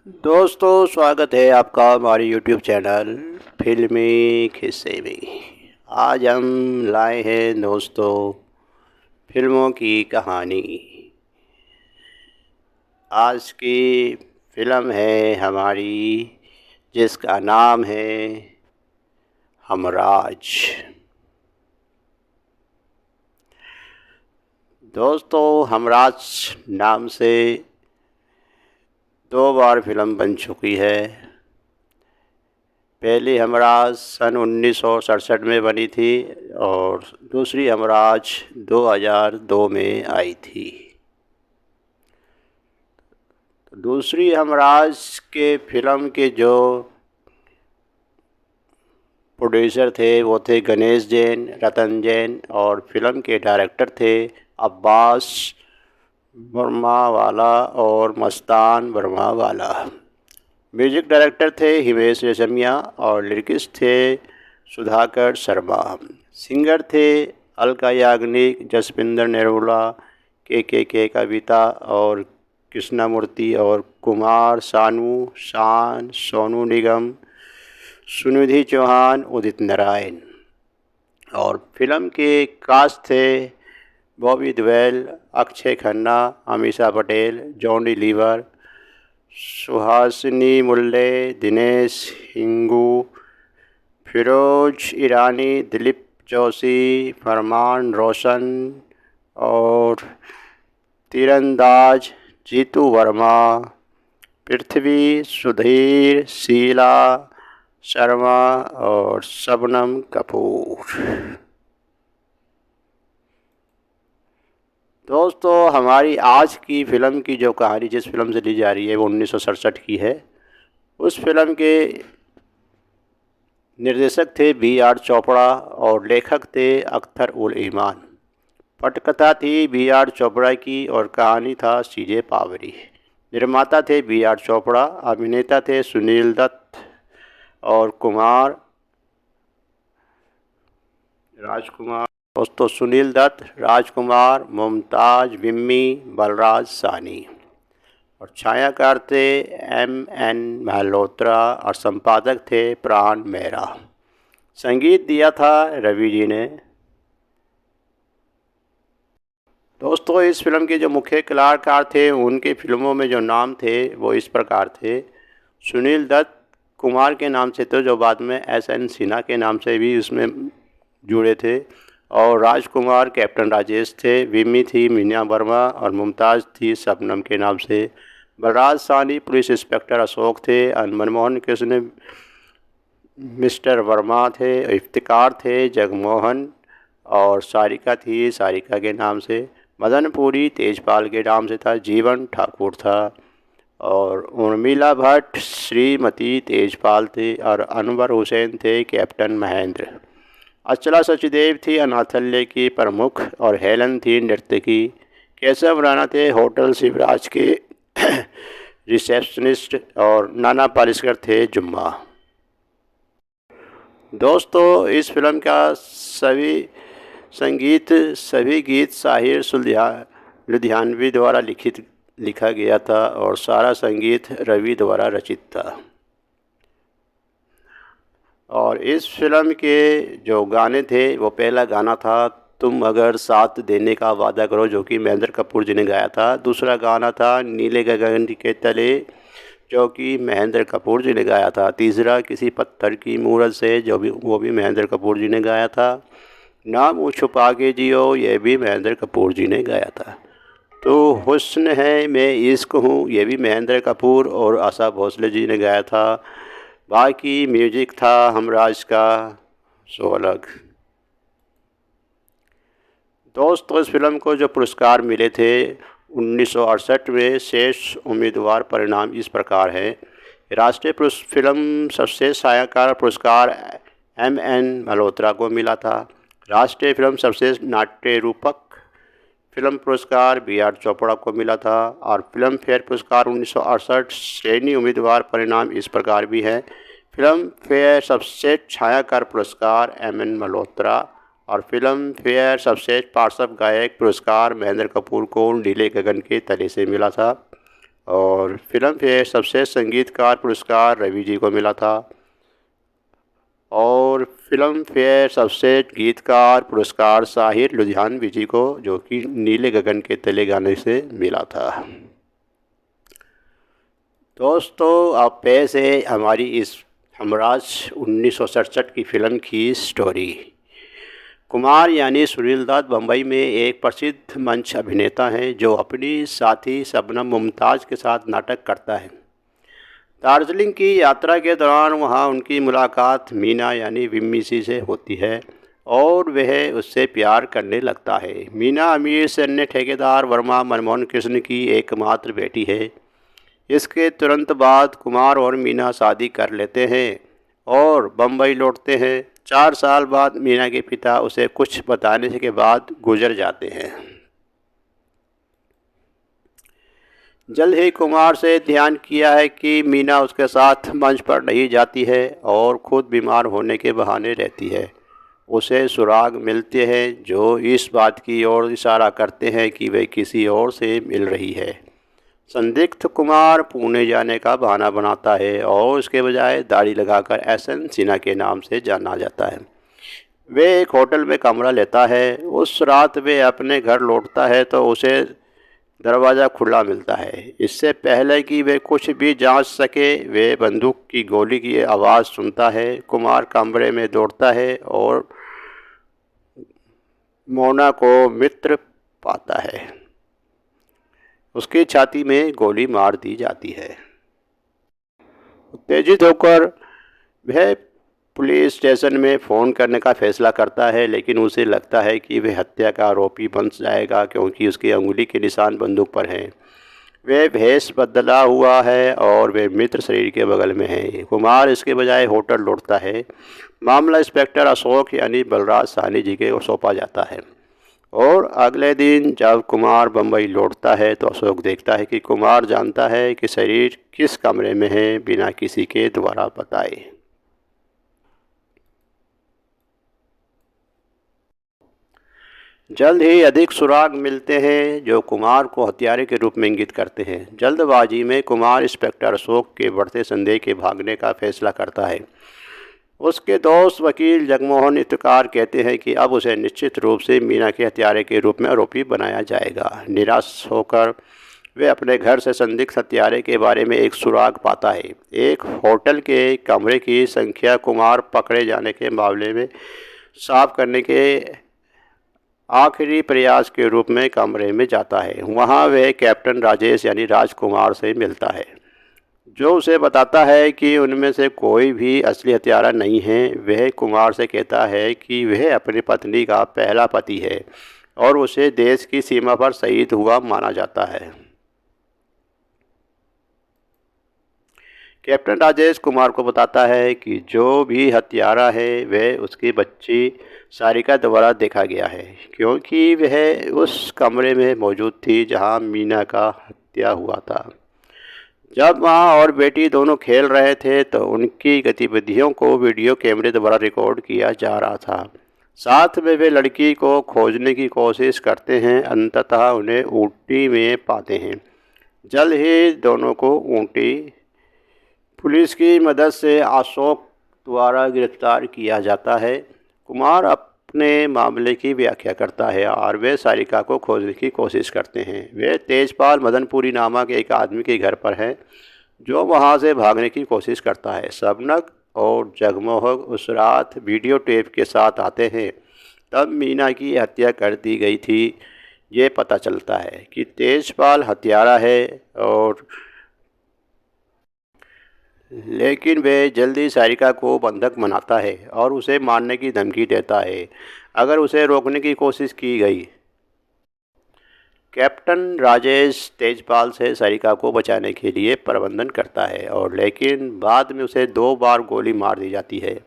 दोस्तों, स्वागत है आपका हमारे यूट्यूब चैनल फिल्मी किस्से में। आज हम लाए हैं दोस्तों फिल्मों की कहानी। आज की फिल्म है हमारी, जिसका नाम है हमराज। दोस्तों, हमराज नाम से 2 बार फिल्म बन चुकी है। पहली हमराज सन 1967 में बनी थी और दूसरी हमराज 2002 में आई थी। दूसरी हमराज के फिल्म के जो प्रोड्यूसर थे वो थे गणेश जैन, रतन जैन, और फिल्म के डायरेक्टर थे अब्बास वर्मावाला और मस्तान वर्मावाला। म्यूजिक डायरेक्टर थे हिमेश रेशमिया और लिरिकिस्ट थे सुधाकर शर्मा। सिंगर थे अलका याग्निक, जसविंदर नेरुला, के कविता और कृष्णमूर्ति और कुमार सानू, शान, सोनू निगम, सुनिधि चौहान, उदित नारायण। और फिल्म के कास्ट थे बॉबी देओल, अक्षय खन्ना, अमीषा पटेल, जॉनी लीवर, सुहासिनी मुल्ले, दिनेश हिंगू, फिरोज ईरानी, दिलीप जोशी, फरमान रोशन और तीरंदाज जीतू वर्मा, पृथ्वी, सुधीर, शीला शर्मा और शबनम कपूर। दोस्तों, हमारी आज की फ़िल्म की जो कहानी जिस फिल्म से ली जा रही है वो 1967 की है। उस फिल्म के निर्देशक थे B.R. चोपड़ा और लेखक थे अख्तर उल ईमान। पटकथा थी B.R. चोपड़ा की और कहानी था C.J. पावरी। निर्माता थे B.R. चोपड़ा। अभिनेता थे सुनील दत्त और राजकुमार। दोस्तों, सुनील दत्त, राजकुमार, मुमताज़, विम्मी, बलराज सानी। और छायाकार थे M.N. मल्होत्रा और संपादक थे प्राण मेहरा। संगीत दिया था रवि जी ने। दोस्तों, इस फिल्म के जो मुख्य कलाकार थे उनके फिल्मों में जो नाम थे वो इस प्रकार थे। सुनील दत्त कुमार के नाम से तो जो बाद में S.N. सिन्हा के नाम से भी उसमें जुड़े थे, और राजकुमार कैप्टन राजेश थे, विम्मी थी मीना वर्मा और मुमताज़ थी शबनम के नाम से। बलराज सानी पुलिस इंस्पेक्टर अशोक थे, मनमोहन कृष्ण मिस्टर वर्मा थे, इफ्तिकार थे जगमोहन, और सारिका थी सारिका के नाम से। मदनपुरी तेजपाल के नाम से था, जीवन ठाकुर था, और उर्मिला भट्ट श्रीमती तेजपाल थे, और अनवर हुसैन थे कैप्टन महेंद्र। अचला सचदेव थी अनाथालय की प्रमुख और हेलन थी नर्तकी। केशव राणा थे होटल शिवराज के रिसेप्शनिस्ट, और नाना पालिस्कर थे जुम्मा। दोस्तों, इस फिल्म का सभी गीत साहिर लुधियानवी द्वारा लिखा गया था और सारा संगीत रवि द्वारा रचित था। और इस फिल्म के जो गाने थे वो पहला गाना था तुम अगर साथ देने का वादा करो, जो कि महेंद्र कपूर जी ने गाया था। दूसरा गाना था नीले गगन के तले, जो कि महेंद्र कपूर जी ने गाया था। तीसरा किसी पत्थर की मूरत से, वो भी महेंद्र कपूर जी ने गाया था। ना मुँह छुपा के जियो, ये भी महेंद्र कपूर जी ने गाया था। तो हुस्न है मैं इश्क हूँ, ये भी महेंद्र कपूर और आशा भोसले जी ने गाया था। बाकी म्यूजिक था हमराज का सो अलग। दोस्तों, इस फिल्म को जो पुरस्कार मिले थे 1968 में, शेष उम्मीदवार परिणाम इस प्रकार हैं। राष्ट्रीय फिल्म सर्वश्रेष्ठ छायाकार पुरस्कार M.N. मल्होत्रा को मिला था। राष्ट्रीय फिल्म सर्वश्रेष्ठ नाट्य रूपक फिल्म पुरस्कार B.R. चोपड़ा को मिला था। और फिल्म फेयर पुरस्कार 1968 श्रेणी उम्मीदवार परिणाम इस प्रकार भी हैं। फिल्म फेयर सर्वश्रेष्ठ छायाकार पुरस्कार M.N. मल्होत्रा, और फिल्म फेयर सर्वश्रेष्ठ पार्श्व गायक पुरस्कार महेंद्र कपूर को नीले गगन के तले से मिला था। और फिल्म फेयर सर्वश्रेष्ठ संगीतकार पुरस्कार रवि जी को मिला था और फिल्म फेयर सर्वश्रेष्ठ गीतकार पुरस्कार साहिर लुधियानवी जी को, जो कि नीले गगन के तले गाने से मिला था। दोस्तों, अब पेश है हमारी इस हमराज 1967 की फिल्म की स्टोरी। कुमार यानी सुनील दत्त बम्बई में एक प्रसिद्ध मंच अभिनेता हैं जो अपनी साथी शबनम मुमताज़ के साथ नाटक करता है। दार्जिलिंग की यात्रा के दौरान वहां उनकी मुलाकात मीना यानी विम्मी से होती है और वह उससे प्यार करने लगता है। मीना अमीर सैन्य ठेकेदार वर्मा मनमोहन कृष्ण की एकमात्र बेटी है। इसके तुरंत बाद कुमार और मीना शादी कर लेते हैं और बम्बई लौटते हैं। 4 साल बाद मीना के पिता उसे कुछ बताने के बाद गुजर जाते हैं। जल्द ही कुमार से ध्यान किया है कि मीना उसके साथ मंच पर नहीं जाती है और खुद बीमार होने के बहाने रहती है। उसे सुराग मिलते हैं जो इस बात की ओर इशारा करते हैं कि वह किसी और से मिल रही है। संदिग्ध कुमार पुणे जाने का बहाना बनाता है और उसके बजाय दाढ़ी लगाकर एसएन सिन्हा के नाम से जाना जाता है। वे एक होटल में कमरा लेता है। उस रात वे अपने घर लौटता है तो उसे दरवाज़ा खुला मिलता है। इससे पहले कि वे कुछ भी जांच सके, वे बंदूक की गोली की आवाज़ सुनता है। कुमार कमरे में दौड़ता है और मोना को मित्र पाता है। उसकी छाती में गोली मार दी जाती है। उत्तेजित होकर वह पुलिस स्टेशन में फ़ोन करने का फैसला करता है, लेकिन उसे लगता है कि वह हत्या का आरोपी बन जाएगा क्योंकि उसकी अंगुली के निशान बंदूक पर हैं। वह भेष बदला हुआ है और वे मित्र शरीर के बगल में है। कुमार इसके बजाय होटल लौटता है। मामला इंस्पेक्टर अशोक यानी बलराज साहनी जी के सौंपा जाता है और अगले दिन जब कुमार बम्बई लौटता है तो अशोक देखता है कि कुमार जानता है कि शरीर किस कमरे में है बिना किसी के द्वारा बताए। जल्द ही अधिक सुराग मिलते हैं जो कुमार को हत्यारे के रूप में इंगित करते हैं। जल्दबाजी में कुमार इंस्पेक्टर अशोक के बढ़ते संदेह के भागने का फैसला करता है। उसके दोस्त वकील जगमोहन इत्तकार कहते हैं कि अब उसे निश्चित रूप से मीना के हत्यारे के रूप में आरोपी बनाया जाएगा। निराश होकर वे अपने घर से संदिग्ध हत्यारे के बारे में एक सुराग पाता है। एक होटल के कमरे की संख्या कुमार पकड़े जाने के मामले में साफ करने के आखिरी प्रयास के रूप में कमरे में जाता है। वहां वह कैप्टन राजेश यानी राजकुमार से मिलता है, जो उसे बताता है कि उनमें से कोई भी असली हत्यारा नहीं है। वह कुमार से कहता है कि वह अपनी पत्नी का पहला पति है और उसे देश की सीमा पर शहीद हुआ माना जाता है। कैप्टन राजेश कुमार को बताता है कि जो भी हत्यारा है वह उसकी बच्ची सारिका द्वारा देखा गया है, क्योंकि वह उस कमरे में मौजूद थी जहां मीना का हत्या हुआ था। जब माँ और बेटी दोनों खेल रहे थे तो उनकी गतिविधियों को वीडियो कैमरे द्वारा रिकॉर्ड किया जा रहा था। साथ में वे लड़की को खोजने की कोशिश करते हैं। अंततः उन्हें ऊटी में पाते हैं। जल्द ही दोनों को ऊटी पुलिस की मदद से अशोक द्वारा गिरफ्तार किया जाता है। कुमार अपने मामले की व्याख्या करता है और वे सारिका को खोजने की कोशिश करते हैं। वे तेजपाल मदनपुरी नामक एक आदमी के घर पर हैं जो वहां से भागने की कोशिश करता है। शबनम और जगमोहन उस रात वीडियो टेप के साथ आते हैं। तब मीना की हत्या कर दी गई थी। ये पता चलता है कि तेजपाल हत्यारा है और लेकिन वे जल्दी सारिका को बंधक बनाता है और उसे मारने की धमकी देता है अगर उसे रोकने की कोशिश की गई। कैप्टन राजेश तेजपाल से सारिका को बचाने के लिए प्रबंधन करता है और लेकिन बाद में उसे 2 बार गोली मार दी जाती है।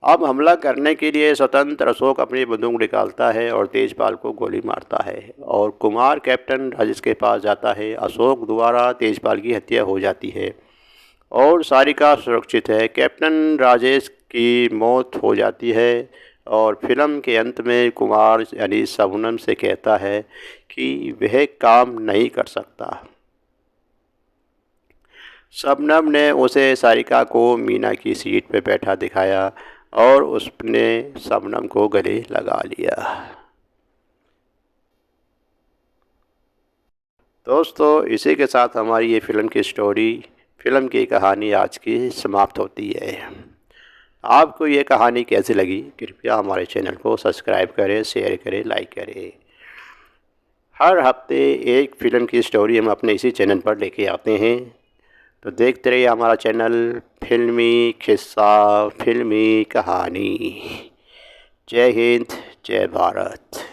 अब हमला करने के लिए स्वतंत्र अशोक अपनी बंदूक निकालता है और तेजपाल को गोली मारता है और कुमार कैप्टन राजेश के पास जाता है। अशोक द्वारा तेजपाल की हत्या हो जाती है और सारिका सुरक्षित है। कैप्टन राजेश की मौत हो जाती है और फिल्म के अंत में कुमार यानी शबनम से कहता है कि वह काम नहीं कर सकता। शबनम ने उसे सारिका को मीना की सीट पर बैठा दिखाया और उसने शबनम को गले लगा लिया। दोस्तों, इसी के साथ हमारी ये फ़िल्म की स्टोरी, फ़िल्म की कहानी आज की समाप्त होती है। आपको ये कहानी कैसी लगी? कृपया हमारे चैनल को सब्सक्राइब करें, शेयर करें, लाइक करें। हर हफ्ते एक फ़िल्म की स्टोरी हम अपने इसी चैनल पर लेके आते हैं, तो देखते रहिए हमारा चैनल फिल्मी किस्सा, फिल्मी कहानी। जय हिंद, जय भारत।